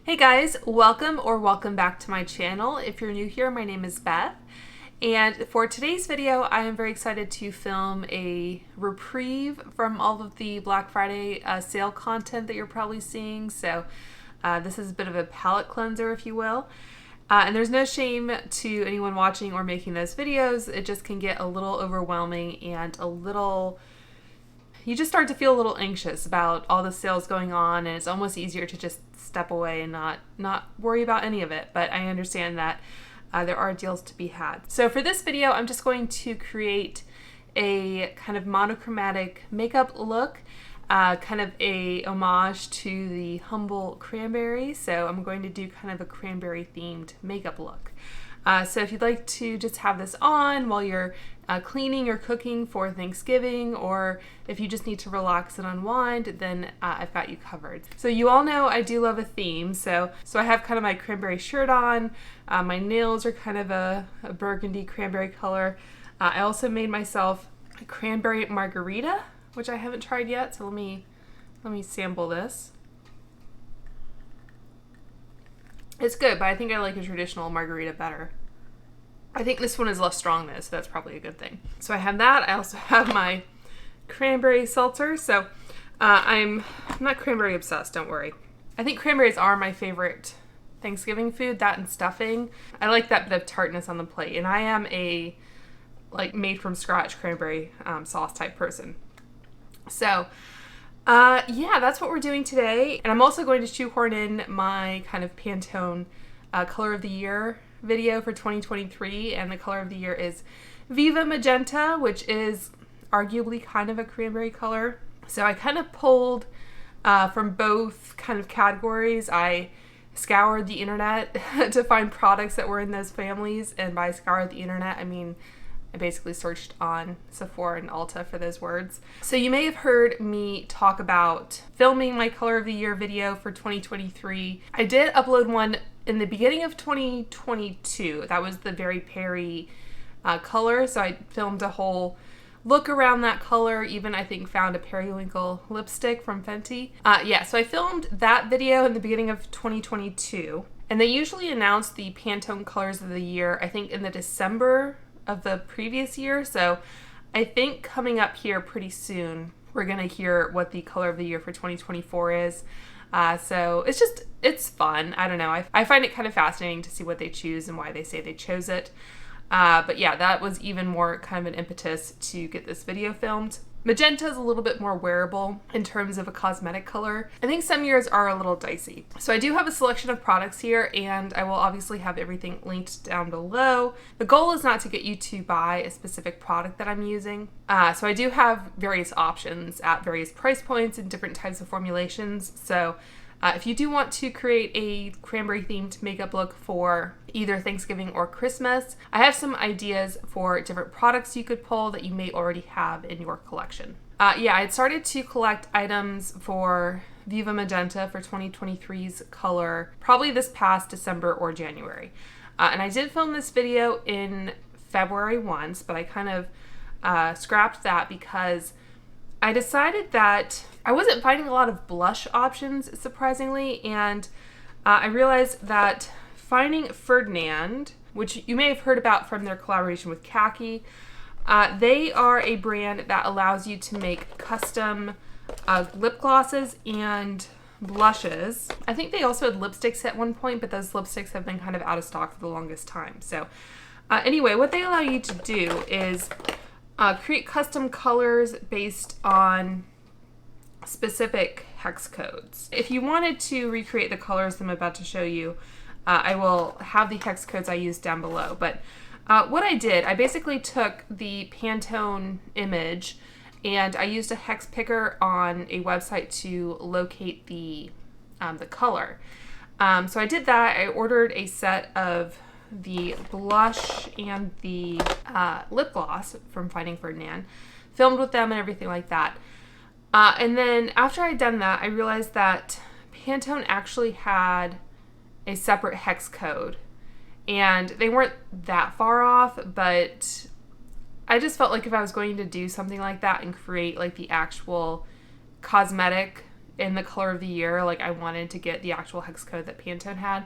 Hey guys, welcome back to my channel. If you're new here, my name is Beth, and for today's video I am very excited to film a reprieve from all of the Black Friday sale content that you're probably seeing. So this is a bit of a palette cleanser, if you will. And there's no shame to anyone watching or making those videos. It just can get a little overwhelming and you just start to feel a little anxious about all the sales going on, and it's almost easier to just step away and not worry about any of it. But I understand that there are deals to be had. So for this video, I'm just going to create a kind of monochromatic makeup look, kind of a homage to the humble Cranberry. So I'm going to do kind of a cranberry themed makeup look. So if you'd like to just have this on while you're cleaning or cooking for Thanksgiving, or if you just need to relax and unwind, then I've got you covered. So you all know I do love a theme, so I have kind of my cranberry shirt on. My nails are kind of a burgundy cranberry color. I also made myself a cranberry margarita, which I haven't tried yet, so let me sample this. It's good, but I think I like a traditional margarita better. I think this one is less strong though, so that's probably a good thing. So I have that. I also have my cranberry seltzer. So I'm not cranberry obsessed, don't worry. I think cranberries are my favorite Thanksgiving food, that and stuffing. I like that bit of tartness on the plate, and I am a made from scratch cranberry sauce type person. So yeah, that's what we're doing today. And I'm also going to shoehorn in my kind of Pantone color of the year video for 2023. And the color of the year is Viva Magenta, which is arguably kind of a cranberry color. So I kind of pulled from both kind of categories. I scoured the internet to find products that were in those families. And by scoured the internet, I mean I basically searched on Sephora and Ulta for those words. So you may have heard me talk about filming my color of the year video for 2023. I did upload one in the beginning of 2022. That was the Very Perry color. So I filmed a whole look around that color, even I think found a periwinkle lipstick from Fenty. Yeah, so I filmed that video in the beginning of 2022. And they usually announce the Pantone colors of the year, I think in the December of the previous year. So I think coming up here pretty soon, we're gonna hear what the color of the year for 2024 is. So it's fun. I don't know. I find it kind of fascinating to see what they choose and why they say they chose it. But yeah, that was even more kind of an impetus to get this video filmed. Magenta is a little bit more wearable in terms of a cosmetic color. I think some years are a little dicey. So I do have a selection of products here, and I will obviously have everything linked down below. The goal is not to get you to buy a specific product that I'm using. So I do have various options at various price points and different types of formulations. So if you do want to create a cranberry themed makeup look for either Thanksgiving or Christmas, I have some ideas for different products you could pull that you may already have in your collection. Yeah, I had started to collect items for Viva Magenta for 2023's color probably this past December or January. And I did film this video in February once, but I kind of scrapped that because I decided that I wasn't finding a lot of blush options, surprisingly, and I realized that finding Ferdinand, which you may have heard about from their collaboration with Khaki, they are a brand that allows you to make custom lip glosses and blushes. I think they also had lipsticks at one point, but those lipsticks have been kind of out of stock for the longest time. So anyway, what they allow you to do is create custom colors based on specific hex codes. If you wanted to recreate the colors I'm about to show you, I will have the hex codes I used down below. But what I did, I basically took the Pantone image and I used a hex picker on a website to locate the color. So I did that. I ordered a set of the blush and the lip gloss from Finding Ferdinand, filmed with them and everything like that. And then after I'd done that, I realized that Pantone actually had a separate hex code, and they weren't that far off, but I just felt like if I was going to do something like that and create like the actual cosmetic in the color of the year. Like, I wanted to get the actual hex code that Pantone had.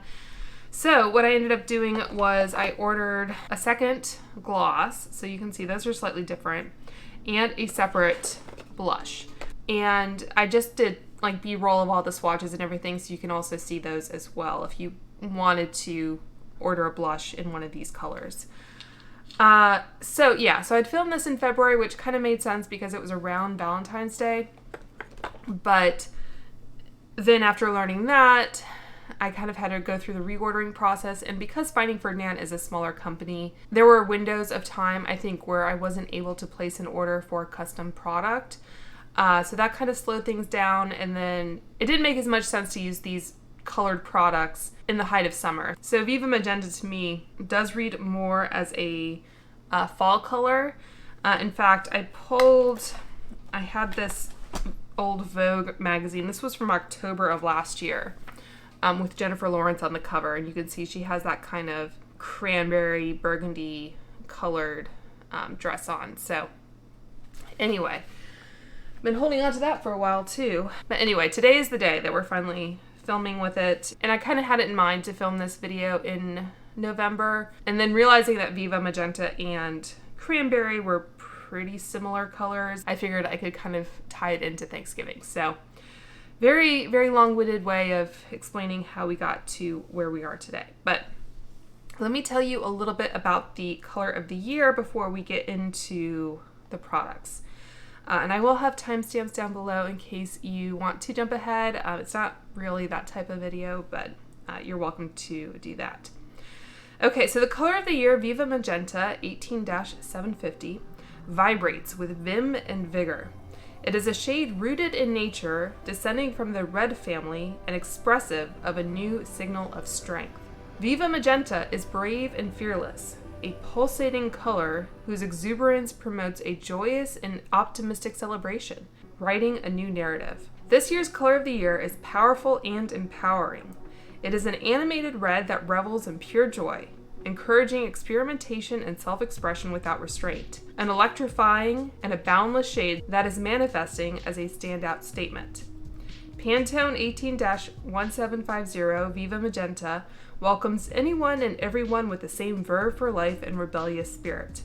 So what I ended up doing was I ordered a second gloss. So you can see those are slightly different, and a separate blush. And I just did like B-roll of all the swatches and everything, so you can also see those as well if you wanted to order a blush in one of these colors. So I'd filmed this in February, which kind of made sense because it was around Valentine's Day. But then after learning that, I kind of had to go through the reordering process, and because Finding Ferdinand is a smaller company, there were windows of time, I think, where I wasn't able to place an order for a custom product. So that kind of slowed things down, and then it didn't make as much sense to use these colored products in the height of summer. So Viva Magenta to me does read more as a fall color. In fact, I had this old Vogue magazine. This was from October of last year, with Jennifer Lawrence on the cover, and you can see she has that kind of cranberry burgundy colored dress on. So anyway, I've been holding on to that for a while too. But anyway, today is the day that we're finally filming with it, and I kind of had it in mind to film this video in November, and then realizing that Viva Magenta and Cranberry were pretty similar colors, I figured I could kind of tie it into Thanksgiving. So very, very long-winded way of explaining how we got to where we are today. But let me tell you a little bit about the color of the year before we get into the products. And I will have timestamps down below in case you want to jump ahead. It's not really that type of video, but you're welcome to do that. Okay, so the color of the year, Viva Magenta 18-750, vibrates with vim and vigor. It is a shade rooted in nature, descending from the red family and expressive of a new signal of strength. Viva Magenta is brave and fearless, a pulsating color whose exuberance promotes a joyous and optimistic celebration, writing a new narrative. This year's color of the year is powerful and empowering. It is an animated red that revels in pure joy, encouraging experimentation and self-expression without restraint. An electrifying and a boundless shade that is manifesting as a standout statement. Pantone 18-1750 Viva Magenta welcomes anyone and everyone with the same verve for life and rebellious spirit.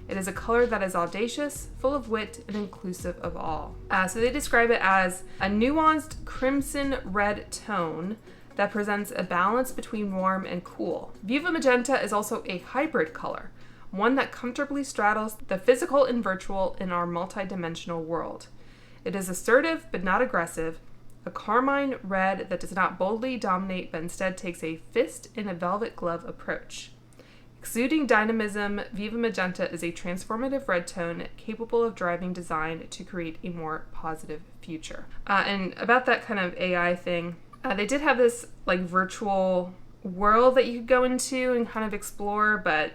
It is a color that is audacious, full of wit, and inclusive of all. So they describe it as a nuanced crimson red tone that presents a balance between warm and cool. Viva Magenta is also a hybrid color, one that comfortably straddles the physical and virtual in our multidimensional world. It is assertive but not aggressive, a carmine red that does not boldly dominate but instead takes a fist in a velvet glove approach. Exuding dynamism, Viva Magenta is a transformative red tone capable of driving design to create a more positive future. And about that kind of AI thing, they did have this like virtual world that you could go into and kind of explore, but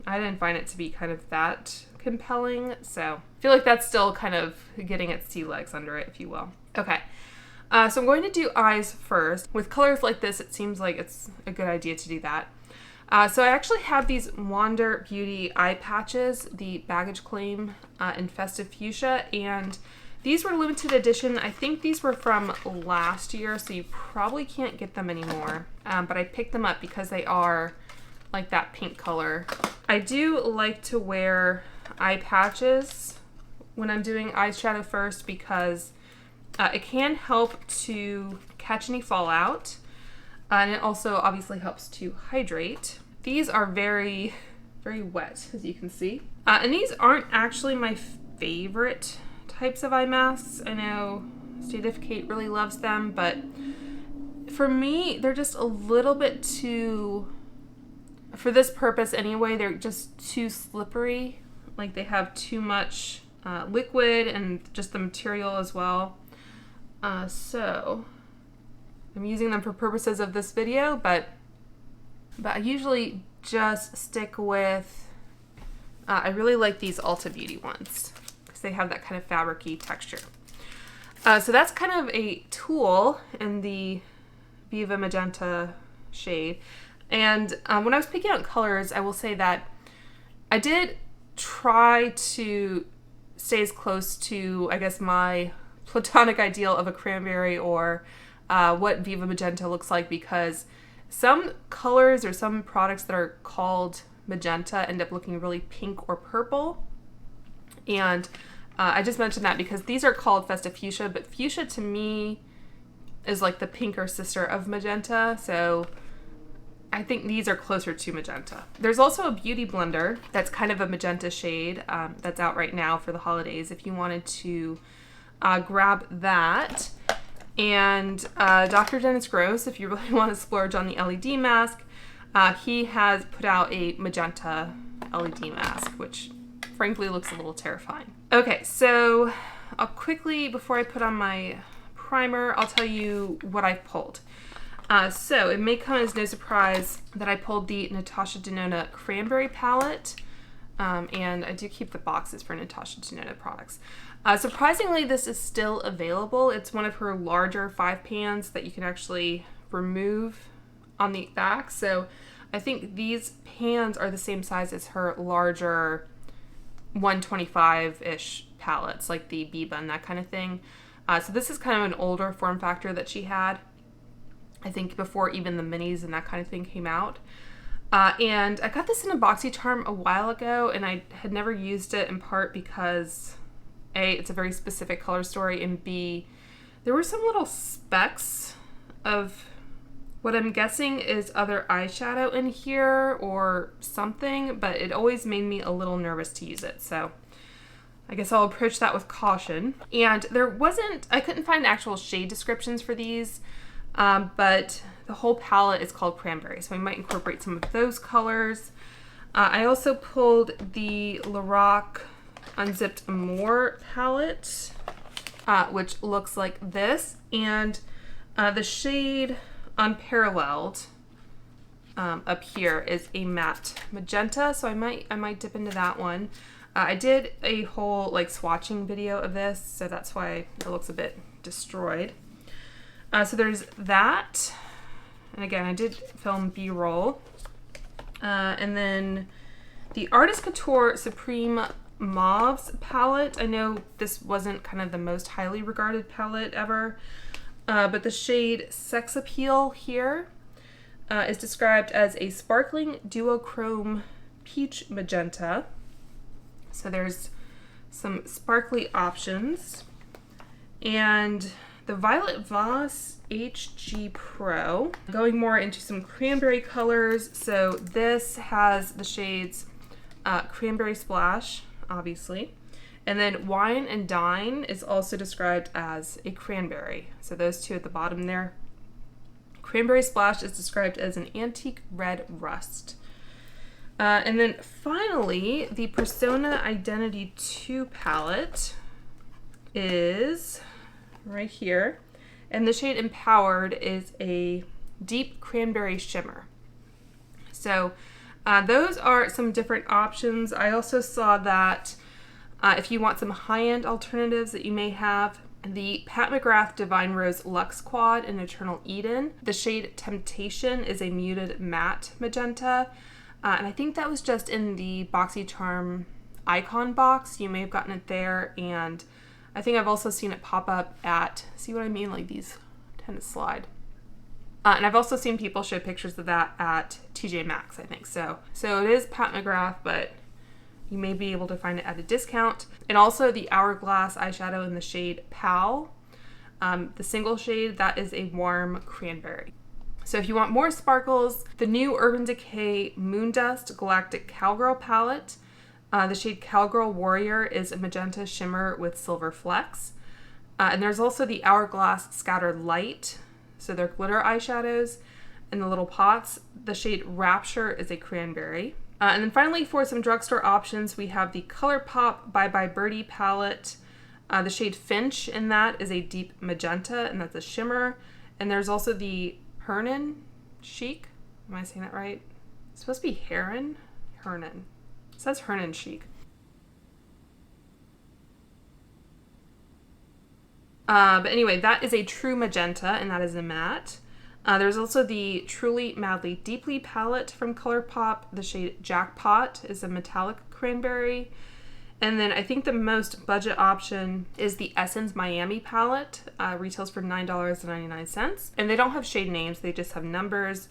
I didn't find it to be kind of that compelling. So I feel like that's still kind of getting its sea legs under it, if you will. Okay. So I'm going to do eyes first. With colors like this, it seems like it's a good idea to do that. So I actually have these Wander Beauty eye patches, the Baggage Claim in Festive Fuchsia, and these were limited edition. I think these were from last year, so you probably can't get them anymore. But I picked them up because they are like that pink color. I do like to wear eye patches when I'm doing eyeshadow first because it can help to catch any fallout, and it also obviously helps to hydrate. These are very, very wet, as you can see. And these aren't actually my favorite types of eye masks. I know State of Kate really loves them, but for me, they're just a little bit too, for this purpose anyway, they're just too slippery. Like they have too much liquid and just the material as well. So I'm using them for purposes of this video, but I usually just stick with, I really like these Ulta Beauty ones because they have that kind of fabric-y texture. So that's kind of a tool in the Viva Magenta shade. And when I was picking out colors, I will say that I did try to stay as close to, I guess, my platonic ideal of a cranberry or what Viva Magenta looks like, because some colors or some products that are called magenta end up looking really pink or purple. And I just mentioned that because these are called Festive Fuchsia, but fuchsia to me is like the pinker sister of magenta. So I think these are closer to magenta. There's also a beauty blender that's kind of a magenta shade that's out right now for the holidays if you wanted to grab that. And Dr. Dennis Gross, if you really want to splurge on the LED mask, he has put out a magenta LED mask, which frankly looks a little terrifying. Okay, so I'll quickly, before I put on my primer, I'll tell you what I've pulled. So it may come as no surprise that I pulled the Natasha Denona Cranberry palette, and I do keep the boxes for Natasha Denona products. Surprisingly, this is still available. It's one of her larger 5 pans that you can actually remove on the back. So I think these pans are the same size as her larger 125-ish palettes, like the Viva and that kind of thing. So this is kind of an older form factor that she had, I think before even the minis and that kind of thing came out. And I got this in a BoxyCharm a while ago, and I had never used it, in part because A, it's a very specific color story, and B, there were some little specks of what I'm guessing is other eyeshadow in here or something, but it always made me a little nervous to use it. So I guess I'll approach that with caution. And I couldn't find actual shade descriptions for these, but the whole palette is called Cranberry, so I might incorporate some of those colors. I also pulled the Lorac Unzipped Amore palette, which looks like this, and the shade Unparalleled up here is a matte magenta, so I might dip into that one. I did a whole like swatching video of this, so that's why it looks a bit destroyed. So there's that, and again I did film B-roll, and then the Artist Couture Supreme Mauves palette. I know this wasn't kind of the most highly regarded palette ever, but the shade Sex Appeal here is described as a sparkling duochrome peach magenta. So there's some sparkly options. And the Violet Voss HG Pro, going more into some cranberry colors. So this has the shades Cranberry Splash, obviously. And then Wine and Dine is also described as a cranberry. So those two at the bottom there. Cranberry Splash is described as an antique red rust. And then finally, the Persona Identity 2 palette is right here. And the shade Empowered is a deep cranberry shimmer. So those are some different options. I also saw that if you want some high-end alternatives that you may have, the Pat McGrath Divine Rose Luxe Quad in Eternal Eden. The shade Temptation is a muted matte magenta. And I think that was just in the BoxyCharm icon box. You may have gotten it there. And I think I've also seen it pop up at, see what I mean? Like these tend to slide. And I've also seen people show pictures of that at TJ Maxx, I think. So it is Pat McGrath, but you may be able to find it at a discount. And also the Hourglass eyeshadow in the shade Pal. The single shade, that is a warm cranberry. So if you want more sparkles, the new Urban Decay Moondust Galactic Cowgirl palette. The shade Cowgirl Warrior is a magenta shimmer with silver flecks. And there's also the Hourglass Scattered Light. So they're glitter eyeshadows in the little pots. The shade Rapture is a cranberry. And then finally, for some drugstore options, we have the ColourPop Bye Bye Birdie palette. The shade Finch in that is a deep magenta, and that's a shimmer. And there's also the Hernan Chic. Am I saying that right? It's supposed to be Heron? Hernan. It says Hernan Chic. But anyway, that is a true magenta, and that is a matte. There's also the Truly Madly Deeply palette from ColourPop. The shade Jackpot is a metallic cranberry. And then I think the most budget option is the Essence Miami palette. Retails for $9.99. And they don't have shade names, they just have numbers.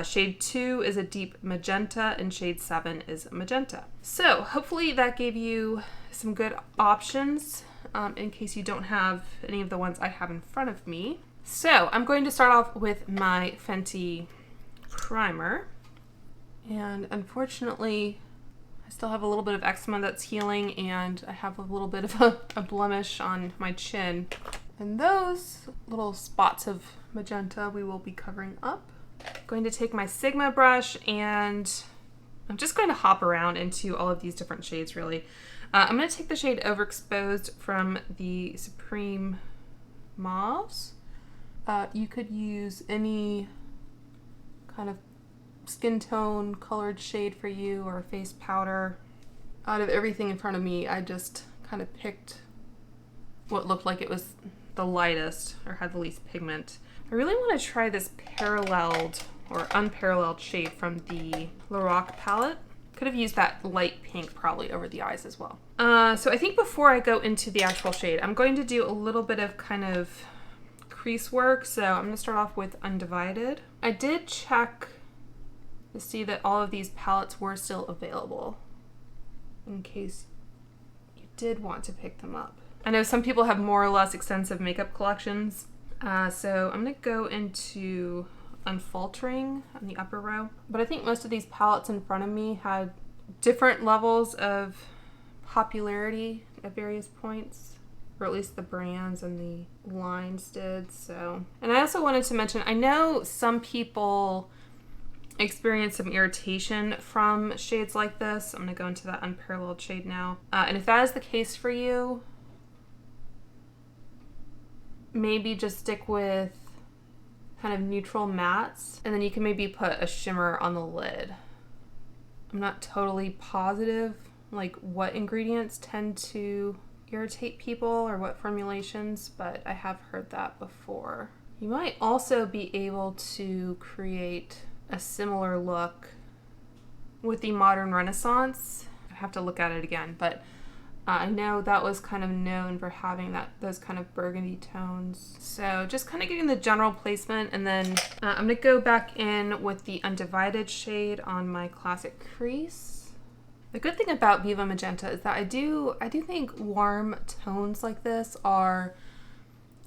Shade 2 is a deep magenta and shade 7 is magenta. So hopefully that gave you some good options in case you don't have any of the ones I have in front of me. So I'm going to start off with my Fenty primer. And unfortunately, I still have a little bit of eczema that's healing, and I have a little bit of a blemish on my chin. And those little spots of magenta we will be covering up. I'm going to take my Sigma brush, and I'm just going to hop around into all of these different shades, really. I'm going to take the shade Overexposed from the Supreme Mauves. You could use any kind of skin tone colored shade for you, or face powder. Out of everything in front of me, I just kind of picked what looked like it was the lightest or had the least pigment. I really want to try this paralleled or unparalleled shade from the Lorac palette. Could have used that light pink probably over the eyes as well. So I think before I go into the actual shade, I'm going to do a little bit of kind of crease work. So I'm going to start off with Undivided. I did check to see that all of these palettes were still available in case you did want to pick them up. I know some people have more or less extensive makeup collections. So I'm going to go into Unfaltering on the upper row. But I think most of these palettes in front of me had different levels of popularity at various points, or at least the brands and the lines did. So, and I also wanted to mention, I know some people experience some irritation from shades like this. I'm going to go into that unparalleled shade now. And if that is the case for you, maybe just stick with kind of neutral mattes, and then you can maybe put a shimmer on the lid. I'm not totally positive like what ingredients tend to irritate people or what formulations, but I have heard that before. You might also be able to create a similar look with the Modern Renaissance. I have to look at it again, but I know that was kind of known for having those kind of burgundy tones. So just kind of getting the general placement, and then I'm gonna go back in with the Undivided shade on my classic crease. The good thing about Viva Magenta is that I do think warm tones like this are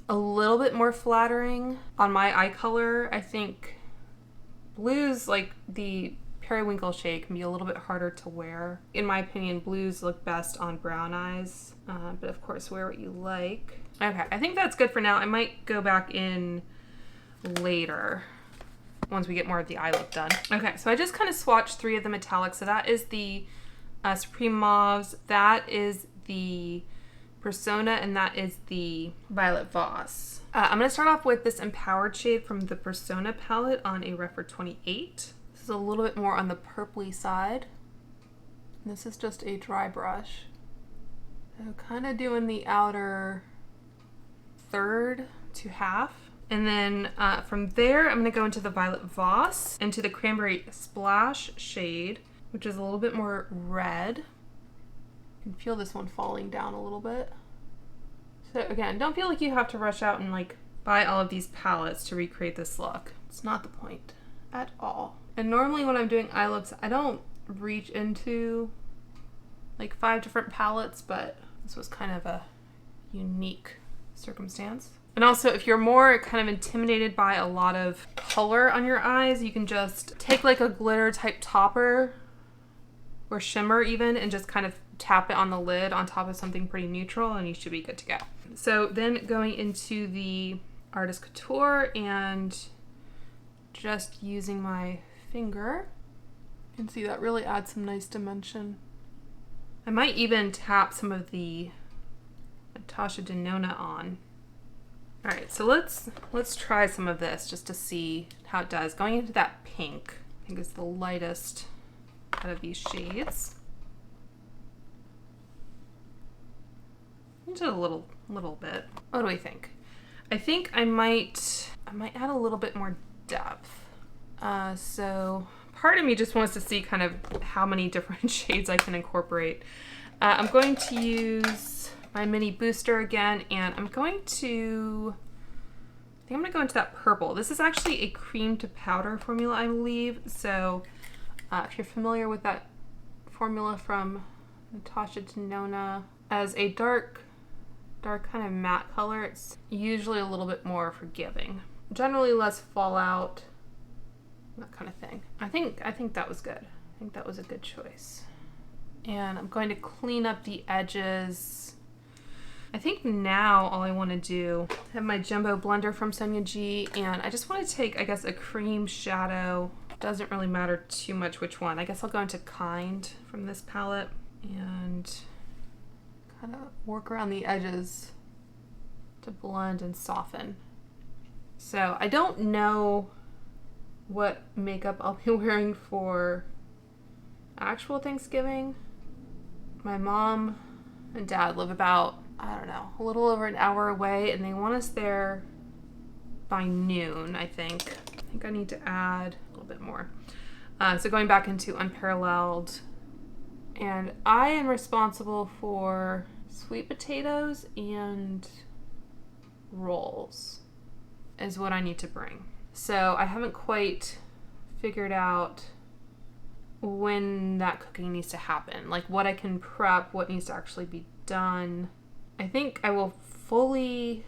a little bit more flattering on my eye color. I think blues, like the Periwinkle shade, can be a little bit harder to wear. In my opinion, blues look best on brown eyes, but of course wear what you like. Okay, I think that's good for now. I might go back in later once we get more of the eye look done. Okay, so I just kind of swatched 3 of the metallics. So that is the Supreme Mauves, that is the Persona, and that is the Violet Voss. I'm going to start off with this Empowered shade from the Persona palette on a Refer 28. This is a little bit more on the purpley side. This is just a dry brush. So kind of doing the outer third to half. And then from there, I'm going to go into the Violet Voss, into the Cranberry Splash shade, which is a little bit more red. You can feel this one falling down a little bit. So again, don't feel like you have to rush out and like buy all of these palettes to recreate this look. It's not the point at all. And normally when I'm doing eye looks, I don't reach into like 5 different palettes, but this was kind of a unique circumstance. And also, if you're more kind of intimidated by a lot of color on your eyes, you can just take like a glitter type topper or shimmer even, and just kind of tap it on the lid on top of something pretty neutral, and you should be good to go. So then going into the Artist Couture and just using my finger, you can see that really adds some nice dimension. I might even tap some of the Natasha Denona on. All right, so let's try some of this just to see how it does. Going into that pink, I think is the lightest out of these shades. Just a little bit. What do we think? I think I might add a little bit more depth. So part of me just wants to see kind of how many different shades I can incorporate. I'm going to use my mini booster again, and I'm going to go into that purple. This is actually a cream to powder formula, I believe. So if you're familiar with that formula from Natasha Denona, as a dark kind of matte color, it's usually a little bit more forgiving. Generally less fallout, that kind of thing. I think that was good. I think that was a good choice. And I'm going to clean up the edges. I think now all I want to do, I have my jumbo blender from Sonia G, and I just want to take, I guess, a cream shadow. Doesn't really matter too much which one. I guess I'll go into Kind from this palette and kind of work around the edges to blend and soften. So I don't know what makeup I'll be wearing for actual Thanksgiving. My mom and dad live about, I don't know, a little over an hour away, and they want us there by noon, I think. I think I need to add a little bit more. So going back into Unparalleled, and I am responsible for sweet potatoes and rolls is what I need to bring. So I haven't quite figured out when that cooking needs to happen, like what I can prep, what needs to actually be done. I think I will fully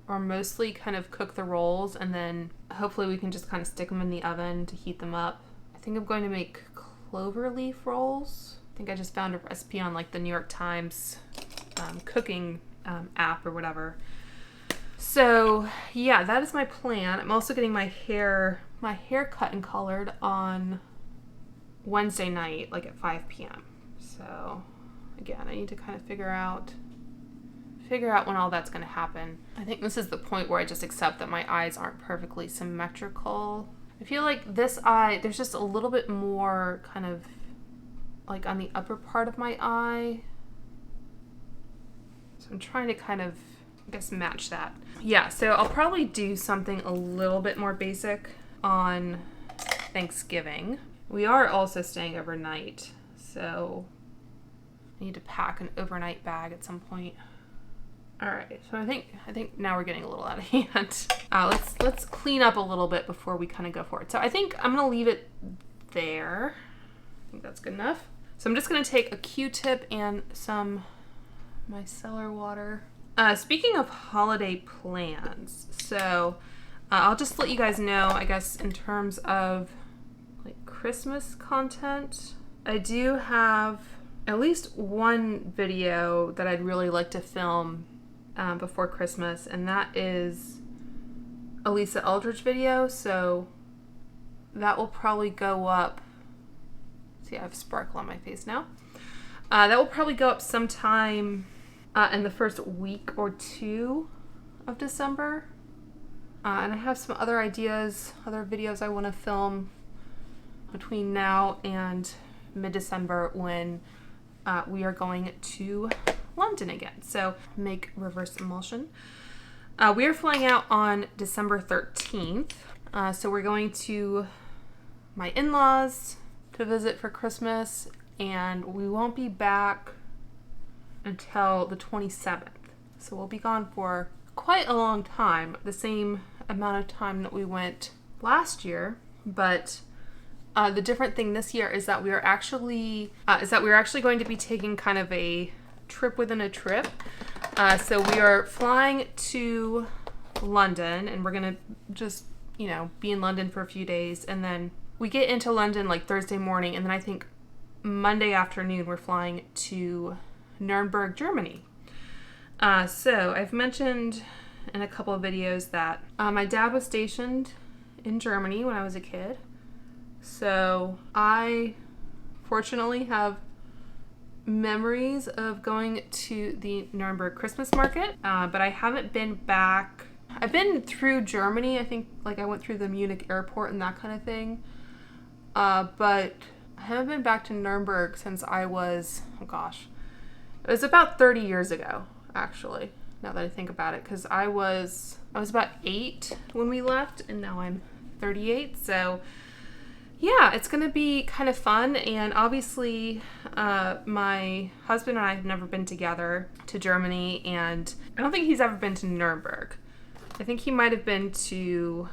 or mostly kind of cook the rolls, and then hopefully we can just kind of stick them in the oven to heat them up. I think I'm going to make clover leaf rolls. I think I just found a recipe on like the New York Times cooking app or whatever. So yeah, that is my plan. I'm also getting my hair cut and colored on Wednesday night, like at 5 p.m. So again, I need to kind of figure out when all that's going to happen. I think this is the point where I just accept that my eyes aren't perfectly symmetrical. I feel like this eye, there's just a little bit more kind of like on the upper part of my eye. So I'm trying to kind of, I guess, match that. Yeah, so I'll probably do something a little bit more basic on Thanksgiving. We are also staying overnight, so I need to pack an overnight bag at some point. All right, so I think now we're getting a little out of hand. Let's clean up a little bit before we kind of go forward. So I think I'm gonna leave it there. I think that's good enough. So I'm just gonna take a Q-tip and some micellar water. Speaking of holiday plans, so I'll just let you guys know, I guess, in terms of like Christmas content, I do have at least one video that I'd really like to film before Christmas, and that is a Lisa Eldridge video. So that will probably go up. See, I have sparkle on my face now. That will probably go up sometime in the first week or two of December. And I have some other ideas, other videos I want to film between now and mid-December when we are going to London again. So make reverse emulsion. We are flying out on December 13th. So we're going to my in-laws to visit for Christmas, and we won't be back until the 27th. So we'll be gone for quite a long time, the same amount of time that we went last year, but the different thing this year is that we are actually going to be taking kind of a trip within a trip. So we are flying to London, and we're gonna just, be in London for a few days, and then we get into London like Thursday morning, and then I think Monday afternoon we're flying to Nuremberg, Germany. So I've mentioned in a couple of videos that my dad was stationed in Germany when I was a kid. So I fortunately have memories of going to the Nuremberg Christmas market, but I haven't been back. I've been through Germany. I think like I went through the Munich airport and that kind of thing. But I haven't been back to Nuremberg since I was, it was about 30 years ago, actually, now that I think about it, because I was about 8 when we left, and now I'm 38, so yeah, it's gonna be kind of fun, and obviously my husband and I have never been together to Germany, and I don't think he's ever been to Nuremberg. I think he might have been to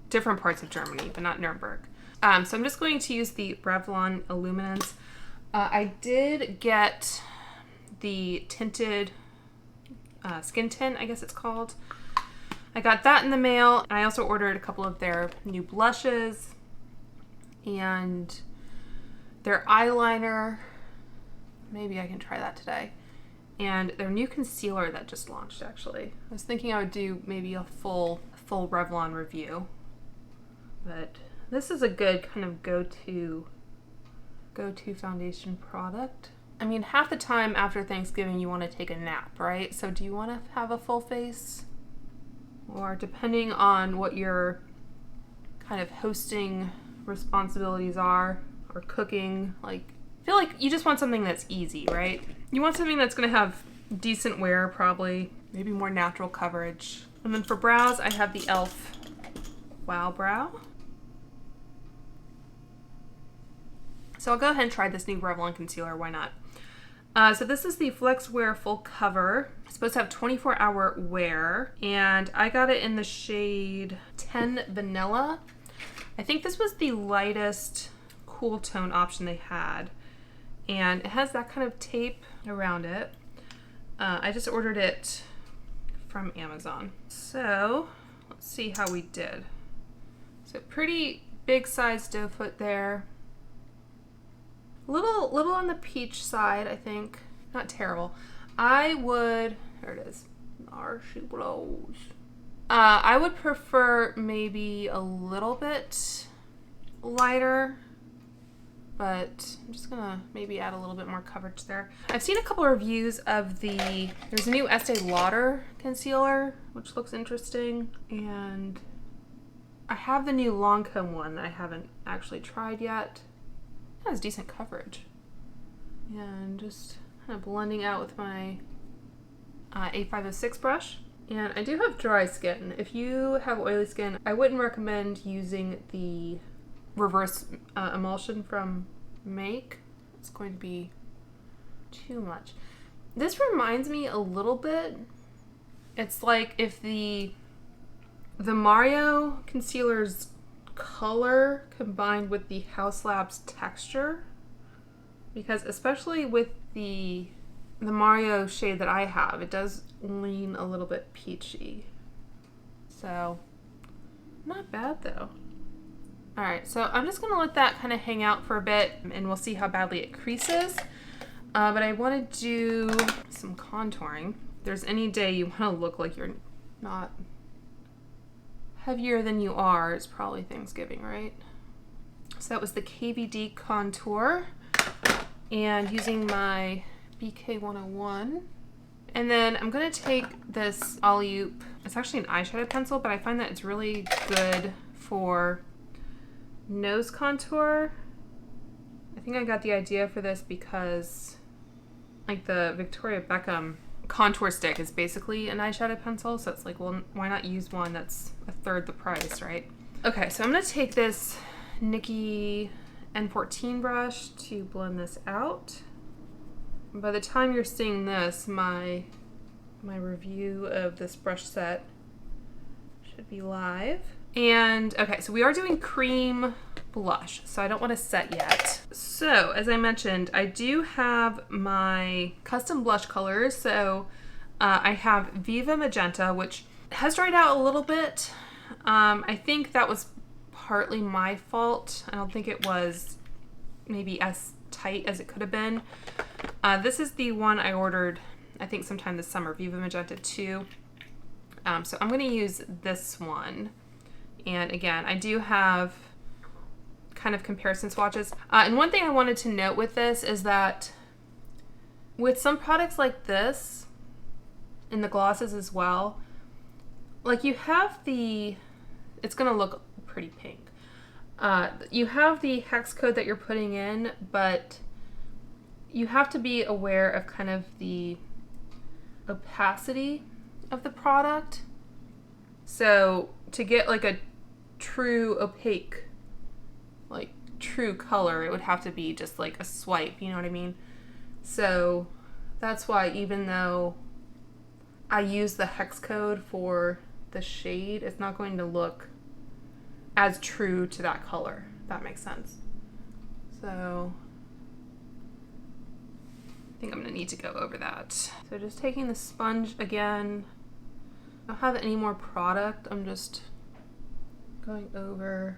different parts of Germany, but not Nuremberg. So I'm just going to use the Revlon Illuminance. I did get the tinted skin tint, I guess it's called. I got that in the mail. I also ordered a couple of their new blushes and their eyeliner. Maybe I can try that today. And their new concealer that just launched, actually. I was thinking I would do maybe a full Revlon review. But this is a good kind of go-to foundation product. I mean, half the time after Thanksgiving you want to take a nap, right? So do you want to have a full face? Or depending on what your kind of hosting responsibilities are, or cooking, like, I feel like you just want something that's easy, right? You want something that's going to have decent wear, probably, maybe more natural coverage. And then for brows, I have the e.l.f. Wow Brow. So I'll go ahead and try this new Revlon concealer, why not? So this is the Flex Wear Full Cover. It's supposed to have 24-hour wear, and I got it in the shade 10 Vanilla. I think this was the lightest cool tone option they had, and it has that kind of tape around it. I just ordered it from Amazon. So let's see how we did. So pretty big size doe foot there. Little on the peach side, I think. Not terrible. I would, there it is. There she blows. I would prefer maybe a little bit lighter, but I'm just gonna maybe add a little bit more coverage there. I've seen a couple of reviews of there's a new Estee Lauder concealer, which looks interesting, and I have the new Lancome one that I haven't actually tried yet. It has decent coverage. And just kind of blending out with my A506 brush. And I do have dry skin. If you have oily skin, I wouldn't recommend using the reverse emulsion from Make. It's going to be too much. This reminds me a little bit. It's like if the Mario concealer's color combined with the House Labs texture, because especially with the Mario shade that I have, it does lean a little bit peachy. So not bad though. Alright, so I'm just gonna let that kind of hang out for a bit and we'll see how badly it creases. But I want to do some contouring. If there's any day you want to look like you're not heavier than you are, it's probably Thanksgiving, right? So that was the KVD contour, and using my BK101. And then I'm gonna take this Ollie, it's actually an eyeshadow pencil, but I find that it's really good for nose contour. I think I got the idea for this because like the Victoria Beckham contour stick is basically an eyeshadow pencil, so it's like, well, why not use one that's a third the price, right? Okay, so I'm gonna take this Nikki N14 brush to blend this out. By the time you're seeing this, my review of this brush set should be live. And okay, so we are doing cream blush, so I don't want to set yet. So as I mentioned, I do have my custom blush colors. So I have Viva Magenta, which has dried out a little bit. I think that was partly my fault. I don't think it was maybe as tight as it could have been. This is the one I ordered, I think sometime this summer, Viva Magenta 2. So I'm going to use this one. And again, I do have kind of comparison swatches. And one thing I wanted to note with this is that with some products like this, in the glosses as well, like you have it's going to look pretty pink. You have the hex code that you're putting in, but you have to be aware of kind of the opacity of the product. So to get like a true opaque like true color. It would have to be just like a swipe, you know what I mean? So that's why, even though I use the hex code for the shade, it's not going to look as true to that color, if that makes sense. So I think I'm gonna need to go over that. So just taking the sponge again. I don't have any more product. I'm just going over.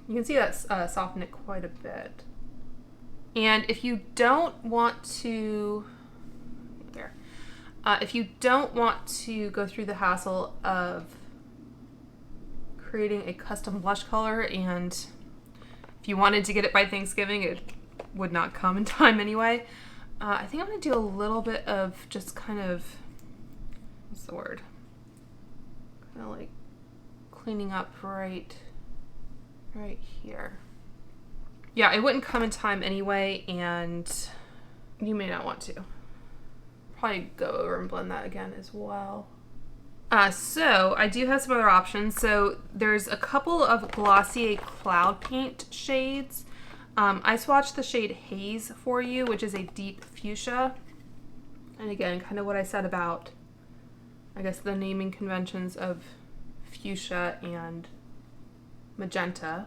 You can see that's softened it quite a bit. And if you don't want to, if you don't want to go through the hassle of creating a custom blush color, and if you wanted to get it by Thanksgiving, it would not come in time anyway. I think I'm gonna do a little bit of just kind of, what's the word? Kind of like cleaning up right here. Yeah, it wouldn't come in time anyway, and you may not want to. Probably go over and blend that again as well. So I do have some other options. So there's a couple of Glossier Cloud Paint shades. I swatched the shade Haze for you, which is a deep fuchsia. And again, kind of what I said about, I guess, the naming conventions of fuchsia and magenta.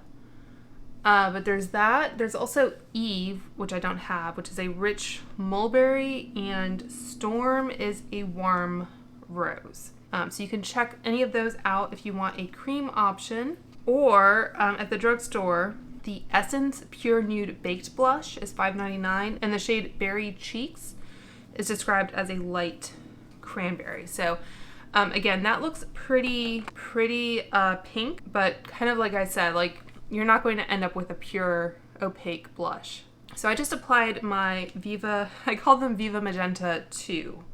But there's that. There's also Eve, which I don't have, which is a rich mulberry, and Storm is a warm rose. So you can check any of those out if you want a cream option. Or at the drugstore, the Essence Pure Nude Baked Blush is $5.99, and the shade Berry Cheeks is described as a light cranberry. So again, that looks pretty pink, but kind of like I said, like, you're not going to end up with a pure opaque blush. So I just applied my Viva, I call them Viva Magenta 2,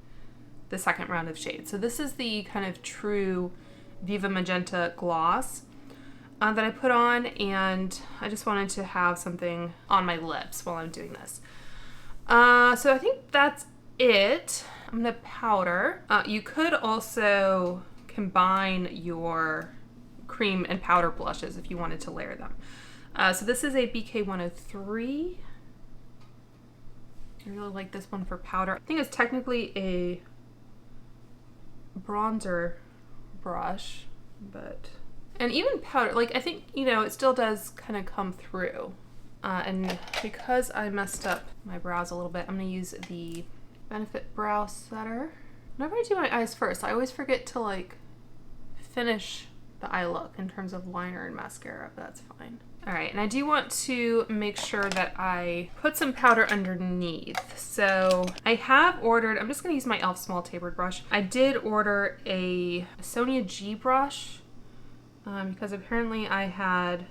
the second round of shades. So this is the kind of true Viva Magenta gloss that I put on, and I just wanted to have something on my lips while I'm doing this. So I think that's it. I'm gonna powder. You could also combine your cream and powder blushes if you wanted to layer them. So this is a BK103. I really like this one for powder. I think it's technically a bronzer brush, but, and even powder, like, I think, you know, it still does kind of come through. And because I messed up my brows a little bit, I'm gonna use the Benefit Brow Setter. Whenever I do my eyes first, I always forget to like finish the eye look in terms of liner and mascara, but that's fine. All right, and I do want to make sure that I put some powder underneath. So I have ordered, I'm just gonna use my e.l.f. small tapered brush. I did order a Sonia G brush because apparently I had,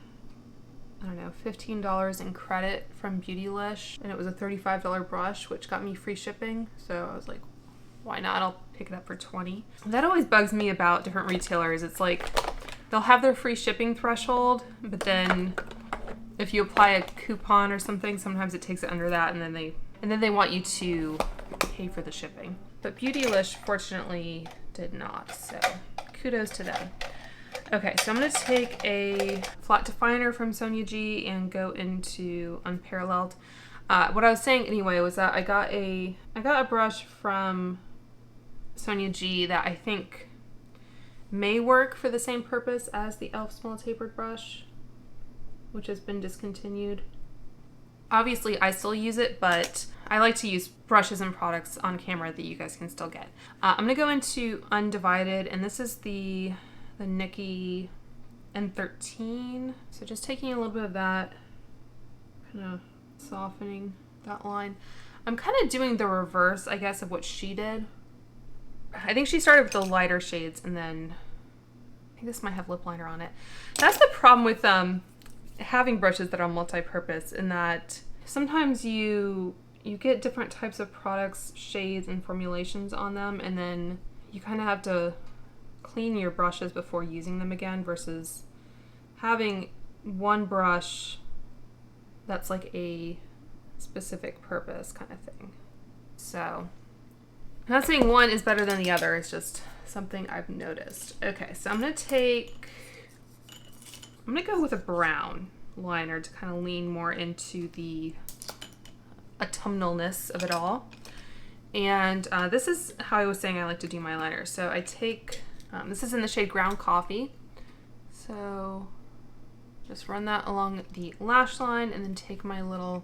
I don't know, $15 in credit from Beautylish, and it was a $35 brush, which got me free shipping. So I was like, why not? I'll pick it up for $20. That always bugs me about different retailers. It's like, they'll have their free shipping threshold, but then if you apply a coupon or something, sometimes it takes it under that, and then they want you to pay for the shipping. But Beautylish fortunately did not, so kudos to them. Okay, so I'm gonna take a flat definer from Sonia G and go into Unparalleled. What I was saying anyway was that I got a brush from Sonia G that I think may work for the same purpose as the e.l.f. small tapered brush, which has been discontinued. Obviously, I still use it, but I like to use brushes and products on camera that you guys can still get. I'm gonna go into Undivided, and this is the Nikki N13. So just taking a little bit of that, kind of softening that line. I'm kind of doing the reverse, I guess, of what she did. I think she started with the lighter shades, and then I think this might have lip liner on it. That's the problem with having brushes that are multi-purpose, in that sometimes you get different types of products, shades, and formulations on them, and then you kind of have to clean your brushes before using them again, versus having one brush that's like a specific purpose kind of thing. So I'm not saying one is better than the other, it's just something I've noticed. Okay, so I'm gonna take I'm gonna go with a brown liner to kind of lean more into the autumnalness of it all. And this is how I was saying I like to do my liner. So I take, this is in the shade Ground Coffee. So just run that along the lash line and then take my little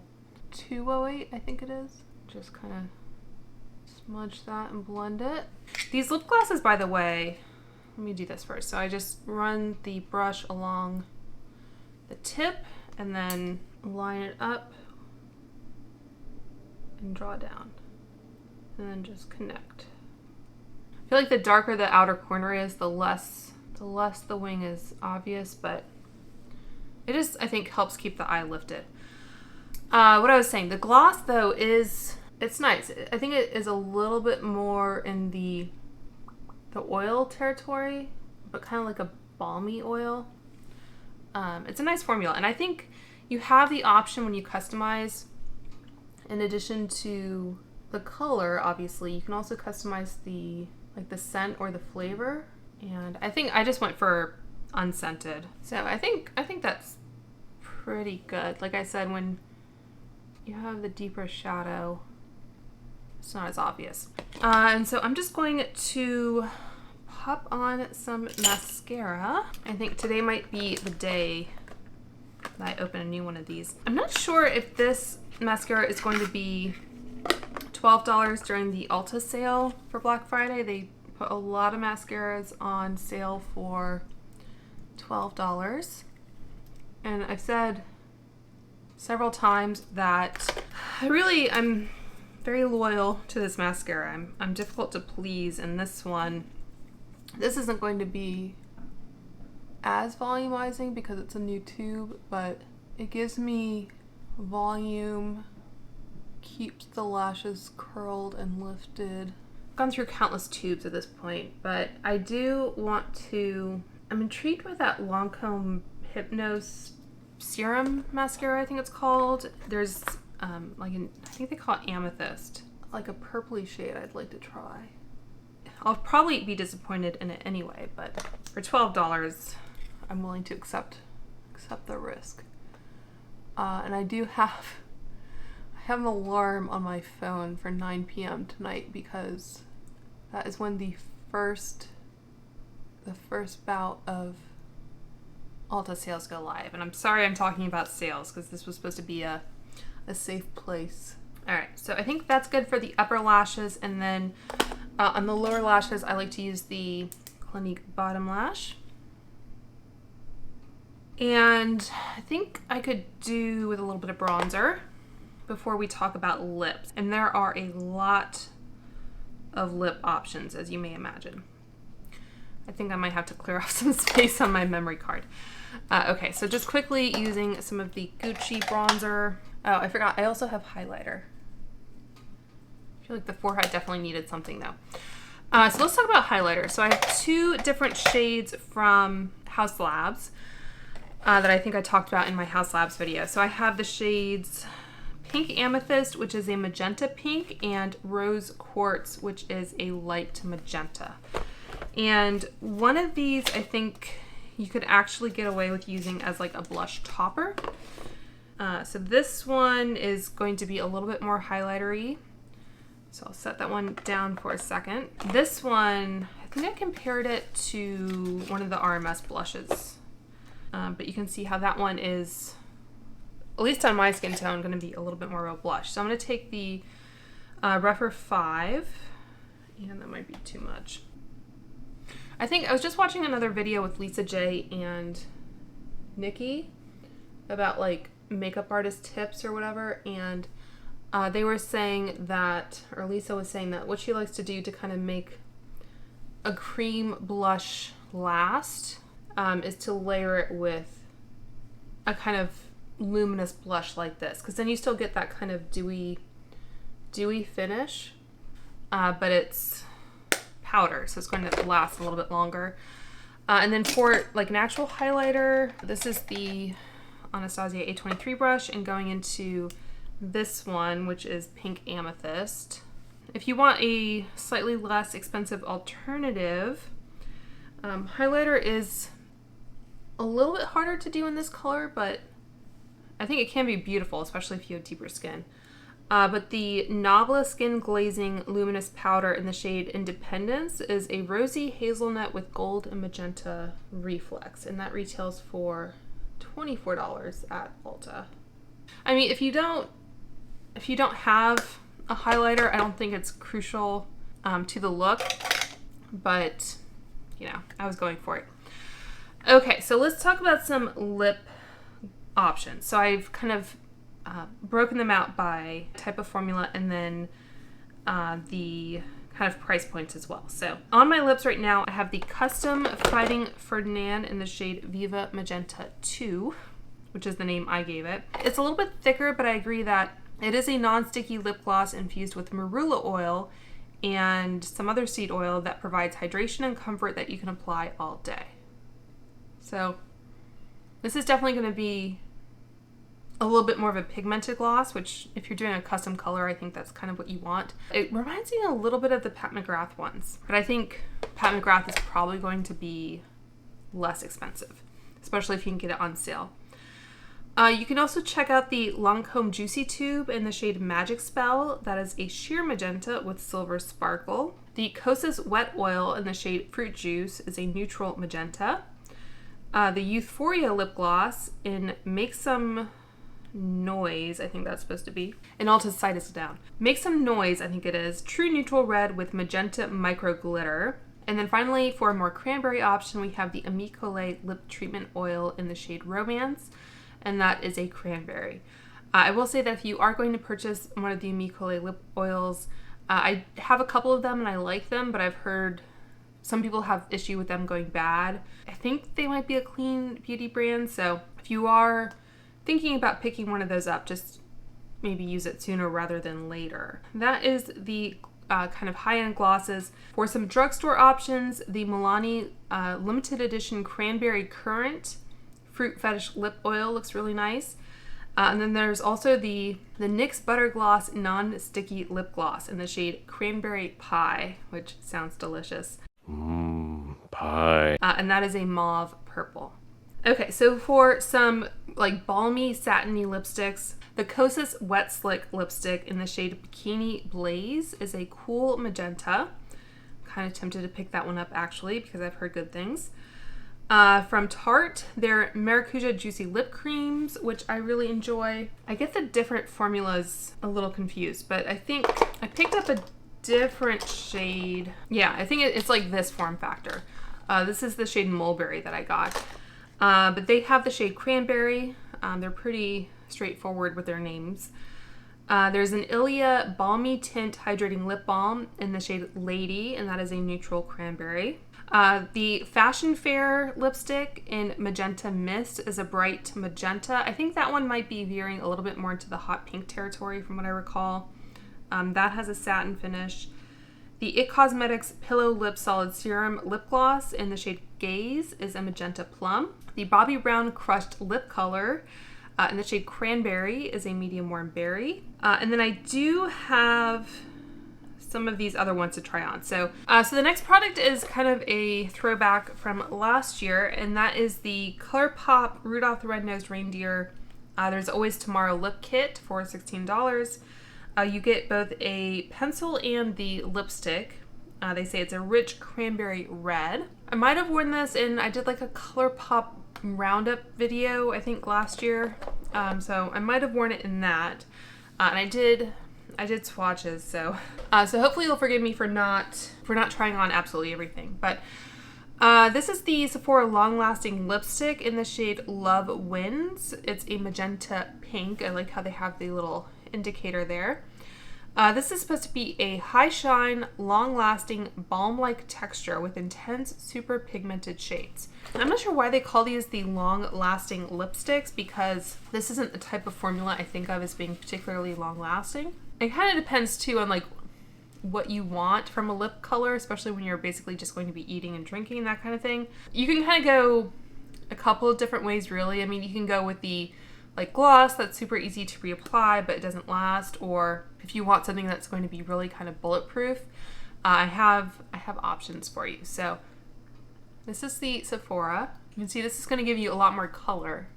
208, I think it is. Just kind of smudge that and blend it. These lip glosses, by the way, let me do this first. So I just run the brush along the tip and then line it up and draw down. And then just connect. I feel like the darker the outer corner is, the less the wing is obvious, but it just, I think, helps keep the eye lifted. What I was saying, the gloss though it's nice. I think it is a little bit more in the oil territory, but kind of like a balmy oil. It's a nice formula, and I think you have the option when you customize, in addition to the color, obviously, you can also customize the scent or the flavor. And I think I just went for unscented. So I think that's pretty good. Like I said, when you have the deeper shadow, it's not as obvious. And so I'm just going to pop on some mascara. I think today might be the day that I open a new one of these. I'm not sure if this mascara is going to be $12 during the Ulta sale for Black Friday. They put a lot of mascaras on sale for $12. And I've said several times that I'm very loyal to this mascara. I'm difficult to please, and this isn't going to be as volumizing because it's a new tube, but it gives me volume, keeps the lashes curled and lifted. I've gone through countless tubes at this point, but I do want to, I'm intrigued with that Lancome Hypnose Serum Mascara, I think it's called. There's I think they call it Amethyst, like a purpley shade I'd like to try. I'll probably be disappointed in it anyway, but for $12, I'm willing to accept the risk. And I have an alarm on my phone for 9 p.m. tonight because that is when the first bout of Ulta sales go live. And I'm sorry I'm talking about sales because this was supposed to be a safe place. All right, so I think that's good for the upper lashes, and then on the lower lashes, I like to use the Clinique Bottom Lash. And I think I could do with a little bit of bronzer before we talk about lips. And there are a lot of lip options, as you may imagine. I think I might have to clear off some space on my memory card. Okay, so just quickly using some of the Gucci bronzer. Oh, I forgot, I also have highlighter. I feel like the forehead definitely needed something though. So let's talk about highlighter. So I have two different shades from House Labs that I think I talked about in my House Labs video. So I have the shades Pink Amethyst, which is a magenta pink, and Rose Quartz, which is a light magenta. And one of these I think you could actually get away with using as like a blush topper. So this one is going to be a little bit more highlightery. So I'll set that one down for a second. This one, I think I compared it to one of the RMS blushes. But you can see how that one is, at least on my skin tone, going to be a little bit more of a blush. So I'm going to take the Rephr 5, and that might be too much. I think I was just watching another video with Lisa J and Nikki about like makeup artist tips or whatever, and they were saying that, or Lisa was saying that what she likes to do to kind of make a cream blush last is to layer it with a kind of luminous blush like this, because then you still get that kind of dewy finish, but it's powder, so it's going to last a little bit longer. And then for like an actual highlighter, this is the Anastasia A23 brush, and going into this one, which is Pink Amethyst. If you want a slightly less expensive alternative, highlighter is a little bit harder to do in this color, but I think it can be beautiful, especially if you have deeper skin. But the Nabla Skin Glazing Luminous Powder in the shade Independence is a rosy hazelnut with gold and magenta reflex, and that retails for $24 at Ulta. I mean, if you don't have a highlighter, I don't think it's crucial to the look, but you know, I was going for it. Okay, so let's talk about some lip options. So I've kind of broken them out by type of formula and then the kind of price points as well. So on my lips right now, I have the Custom Fighting Ferdinand in the shade Viva Magenta 2, which is the name I gave it. It's a little bit thicker, but I agree that it is a non-sticky lip gloss infused with marula oil and some other seed oil that provides hydration and comfort that you can apply all day. So this is definitely going to be a little bit more of a pigmented gloss, which if you're doing a custom color, I think that's kind of what you want. It reminds me a little bit of the Pat McGrath ones, but I think Pat McGrath is probably going to be less expensive, especially if you can get it on sale. You can also check out the Lancome Juicy Tube in the shade Magic Spell. That is a sheer magenta with silver sparkle. The Kosas Wet Oil in the shade Fruit Juice is a neutral magenta. The Euphoria Lip Gloss in Make Some Noise, I think that's supposed to be. And Ulta's side is down. Make Some Noise, I think it is. True Neutral Red with Magenta Micro Glitter. And then finally, for a more cranberry option, we have the Amicole Lip Treatment Oil in the shade Romance, and that is a cranberry. I will say that if you are going to purchase one of the Amicole lip oils, I have a couple of them and I like them, but I've heard some people have issue with them going bad. I think they might be a clean beauty brand, so if you are thinking about picking one of those up, just maybe use it sooner rather than later. That is the kind of high-end glosses. For some drugstore options, the Milani limited edition Cranberry Current Fruit Fetish Lip Oil looks really nice. And then there's also the NYX Butter Gloss Non-Sticky Lip Gloss in the shade Cranberry Pie, which sounds delicious. Pie. And that is a mauve purple. Okay, so for some like balmy, satiny lipsticks, the Kosas Wet Slick lipstick in the shade Bikini Blaze is a cool magenta. I'm kind of tempted to pick that one up actually because I've heard good things. From Tarte, their Maracuja Juicy Lip Creams, which I really enjoy. I get the different formulas a little confused, but I think I picked up a different shade. Yeah, I think it's like this form factor. This is the shade Mulberry that I got. But they have the shade Cranberry. They're pretty straightforward with their names. There's an Ilia Balmy Tint Hydrating Lip Balm in the shade Lady, and that is a neutral cranberry. The Fashion Fair lipstick in Magenta Mist is a bright magenta. I think that one might be veering a little bit more into the hot pink territory from what I recall. That has a satin finish. The IT Cosmetics Pillow Lip Solid Serum Lip Gloss in the shade Gaze is a magenta plum. The Bobbi Brown Crushed Lip Color in the shade Cranberry is a medium warm berry. And then I do have some of these other ones to try on. So the next product is kind of a throwback from last year, and that is the ColourPop Rudolph the Red-Nosed Reindeer There's Always Tomorrow lip kit for $16. You get both a pencil and the lipstick. They say it's a rich cranberry red. I might have worn this in, I did like a ColourPop roundup video, I think last year. So I might have worn it in that. And I did swatches, so hopefully you'll forgive me for not trying on absolutely everything. But this is the Sephora Long Lasting Lipstick in the shade Love Wins. It's a magenta pink. I like how they have the little indicator there. This is supposed to be a high shine, long lasting, balm-like texture with intense, super pigmented shades. I'm not sure why they call these the long lasting lipsticks, because this isn't the type of formula I think of as being particularly long lasting. It kind of depends too on like what you want from a lip color, especially when you're basically just going to be eating and drinking, that kind of thing. You can kind of go a couple of different ways really. I mean, you can go with the like gloss that's super easy to reapply but it doesn't last, or if you want something that's going to be really kind of bulletproof, I have options for you. So this is the Sephora You can see this is going to give you a lot more color.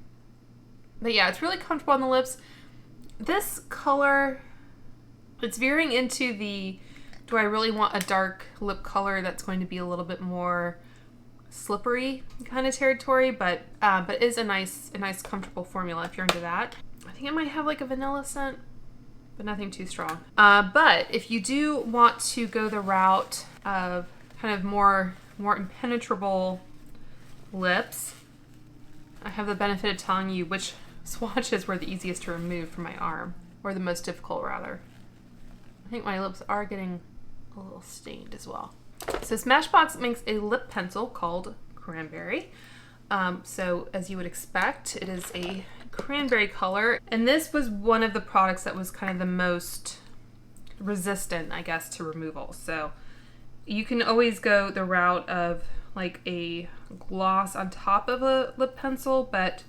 But yeah, it's really comfortable on the lips. This color, it's veering into the, do I really want a dark lip color that's going to be a little bit more slippery kind of territory, but is a nice comfortable formula if you're into that. I think it might have like a vanilla scent, but nothing too strong. But if you do want to go the route of kind of more impenetrable lips, I have the benefit of telling you which swatches were the easiest to remove from my arm, or the most difficult rather. I think my lips are getting a little stained as well. So Smashbox makes a lip pencil called Cranberry. So as you would expect, it is a cranberry color. And this was one of the products that was kind of the most resistant, I guess, to removal. So you can always go the route of like a gloss on top of a lip pencil, but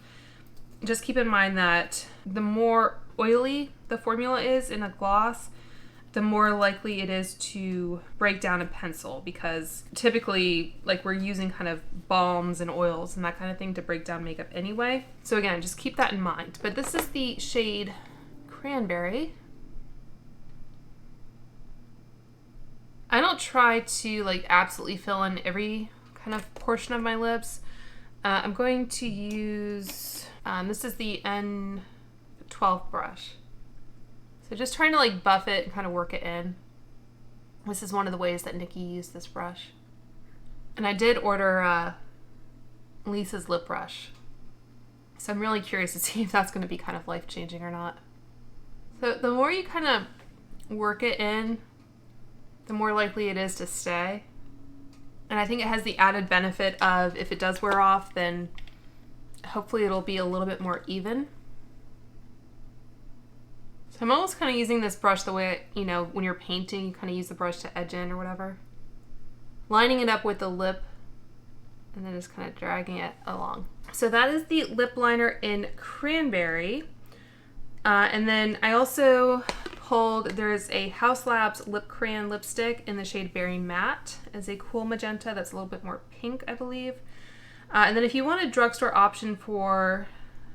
just keep in mind that the more oily the formula is in a gloss, the more likely it is to break down a pencil, because typically like we're using kind of balms and oils and that kind of thing to break down makeup anyway. So again, just keep that in mind. But this is the shade Cranberry. I don't try to like absolutely fill in every kind of portion of my lips. I'm going to use, this is the N12 brush. So just trying to like buff it and kind of work it in. This is one of the ways that Nikki used this brush. And I did order Lisa's lip brush. So I'm really curious to see if that's going to be kind of life-changing or not. So the more you kind of work it in, the more likely it is to stay. And I think it has the added benefit of if it does wear off, then hopefully it'll be a little bit more even. So I'm almost kind of using this brush the way, you know, when you're painting, you kind of use the brush to edge in or whatever. Lining it up with the lip and then just kind of dragging it along. So that is the lip liner in Cranberry. And then I also pulled, there's a House Labs Lip Crayon lipstick in the shade Berry Matte as a cool magenta that's a little bit more pink, I believe. And then if you want a drugstore option for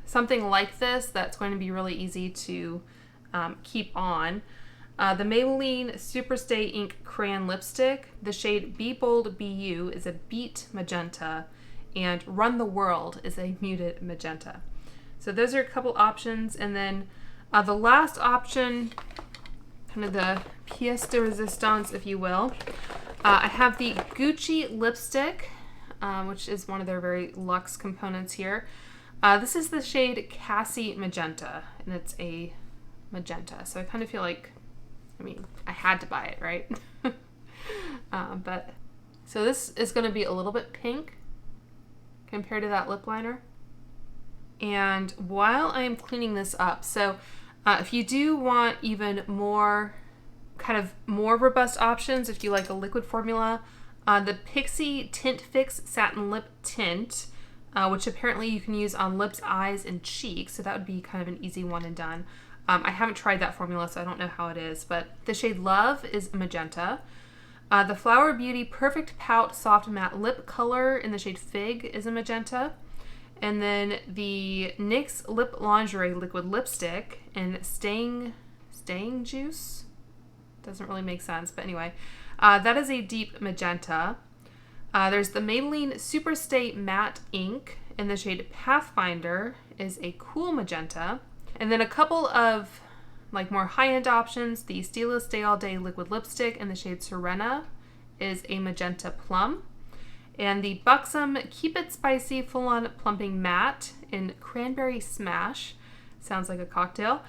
something like this that's going to be really easy to keep on, the Maybelline Superstay Ink Crayon Lipstick, the shade Be Bold Be You, is a beet magenta, and Run the World is a muted magenta. So those are a couple options, and then the last option, kind of the pièce de résistance, if you will, I have the Gucci lipstick, which is one of their very luxe components here. This is the shade Cassie Magenta, and it's a magenta, so I kind of feel like, I mean, I had to buy it, right? But so this is going to be a little bit pink compared to that lip liner. And while I am cleaning this up, so if you do want even more kind of more robust options, if you like a liquid formula, the Pixie Tint Fix Satin Lip Tint, which apparently you can use on lips, eyes, and cheeks, so that would be kind of an easy one and done. I haven't tried that formula, so I don't know how it is, but the shade Love is magenta. The Flower Beauty Perfect Pout Soft Matte Lip Color in the shade Fig is a magenta. And then the NYX Lip Lingerie Liquid Lipstick in Staying Juice. Doesn't really make sense, but anyway. That is a deep magenta. There's the Maybelline Superstay Matte Ink in the shade Pathfinder is a cool magenta. And then a couple of like more high-end options. The Stila Stay All Day Liquid Lipstick in the shade Serena is a magenta plum. And the Buxom Keep It Spicy Full-On Plumping Matte in Cranberry Smash, sounds like a cocktail,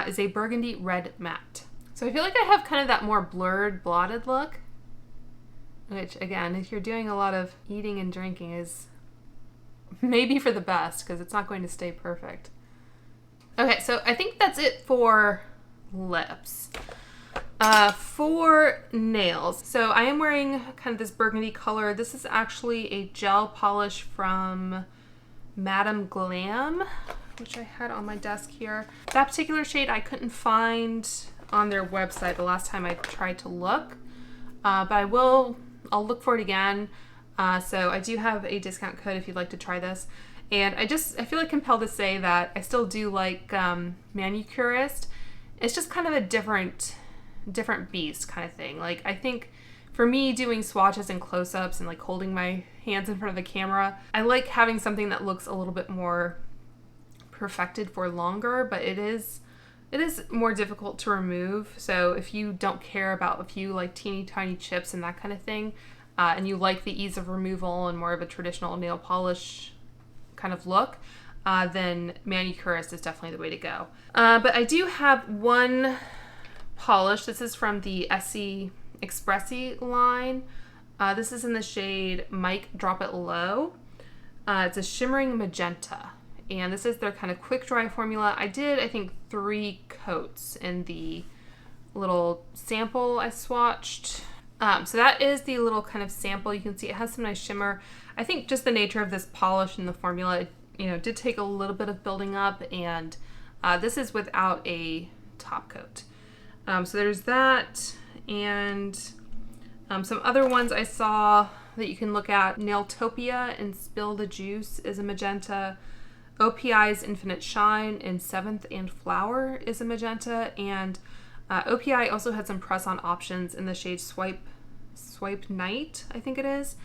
is a burgundy red matte. So I feel like I have kind of that more blurred, blotted look, which again, if you're doing a lot of eating and drinking, is maybe for the best, because it's not going to stay perfect. Okay, so I think that's it for lips. For nails, so I am wearing kind of this burgundy color. This is actually a gel polish from Madame Glam, which I had on my desk here. That particular shade I couldn't find on their website the last time I tried to look, but I'll look for it again. So I do have a discount code if you'd like to try this. And I feel like compelled to say that I still do like Manicurist. It's just kind of a different beast kind of thing. Like, I think for me, doing swatches and close-ups and like holding my hands in front of the camera, I like having something that looks a little bit more perfected for longer, but it is more difficult to remove. So if you don't care about a few like teeny tiny chips and that kind of thing, and you like the ease of removal and more of a traditional nail polish kind of look, then Manicurist is definitely the way to go. But I do have one polish. This is from the Essie Expressi line. This is in the shade Mike Drop It Low. It's a shimmering magenta, and this is their kind of quick dry formula. I did, I think, 3 coats in the little sample I swatched. So that is the little kind of sample. You can see it has some nice shimmer. I think just the nature of this polish and the formula, it did take a little bit of building up, and this is without a top coat. So there's that, and some other ones I saw that you can look at. Nailtopia and Spill the Juice is a magenta. OPI's Infinite Shine and Seventh and Flower is a magenta. And OPI also had some press-on options in the shade Swipe Night, I think it is.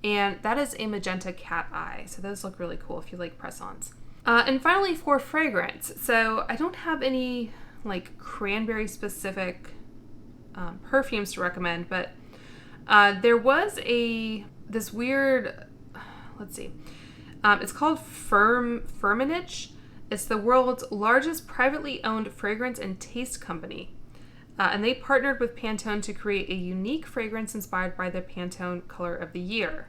And that is a magenta cat eye. So those look really cool if you like press-ons. And finally, for fragrance. So I don't have any like cranberry specific perfumes to recommend, but there was this weird, let's see, it's called Firmenich. It's the world's largest privately owned fragrance and taste company, and they partnered with Pantone to create a unique fragrance inspired by the Pantone color of the year.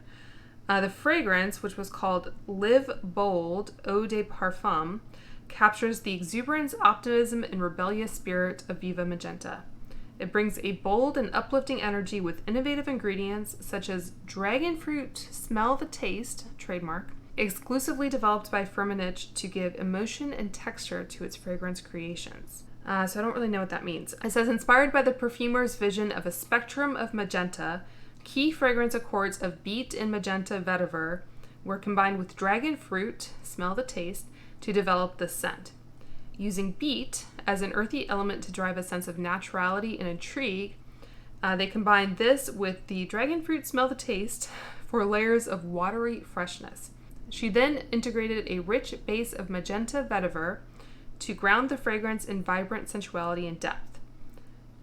The fragrance, which was called Live Bold Eau de Parfum, captures the exuberance, optimism, and rebellious spirit of Viva Magenta. It brings a bold and uplifting energy with innovative ingredients such as dragon fruit, smell the taste, trademark, exclusively developed by Firmenich to give emotion and texture to its fragrance creations. So I don't really know what that means. It says, inspired by the perfumer's vision of a spectrum of magenta, key fragrance accords of beet and magenta vetiver were combined with dragon fruit, smell the taste, to develop the scent. Using beet as an earthy element to drive a sense of naturality and intrigue, they combined this with the dragon fruit smell the taste for layers of watery freshness. She then integrated a rich base of magenta vetiver to ground the fragrance in vibrant sensuality and depth.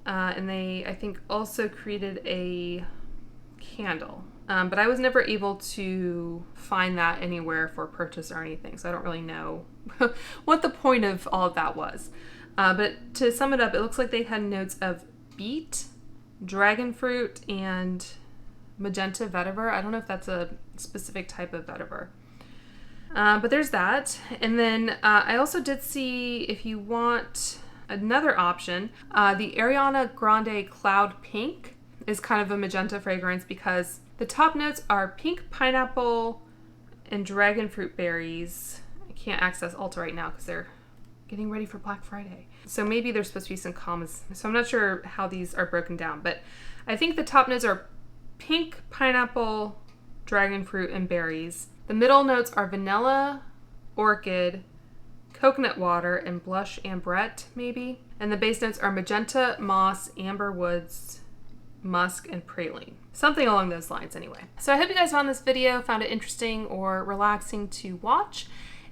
And they, I think, also created a candle. But I was never able to find that anywhere for purchase or anything, so I don't really know what the point of all of that was. But to sum it up, it looks like they had notes of beet, dragon fruit, and magenta vetiver. I don't know if that's a specific type of vetiver. But there's that. And then I also did see, if you want another option, the Ariana Grande Cloud Pink is kind of a magenta fragrance because the top notes are pink pineapple and dragon fruit berries. I can't access Ulta right now because they're getting ready for Black Friday. So maybe there's supposed to be some commas. So I'm not sure how these are broken down, but I think the top notes are pink pineapple, dragon fruit, and berries. The middle notes are vanilla, orchid, coconut water, and blush ambrette, maybe. And the base notes are magenta, moss, amber woods, musk, and praline. Something along those lines anyway. So I hope you guys found this video, found it interesting or relaxing to watch.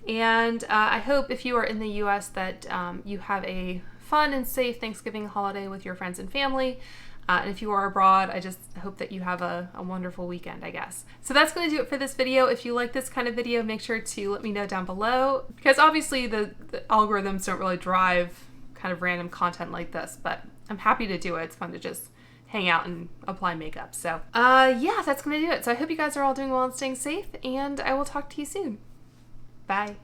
And I hope if you are in the US that you have a fun and safe Thanksgiving holiday with your friends and family. And if you are abroad, I just hope that you have a wonderful weekend, I guess. So that's going to do it for this video. If you like this kind of video, make sure to let me know down below. Because obviously the algorithms don't really drive kind of random content like this, but I'm happy to do it. It's fun to just hang out and apply makeup. So yeah, that's going to do it. So I hope you guys are all doing well and staying safe, and I will talk to you soon. Bye.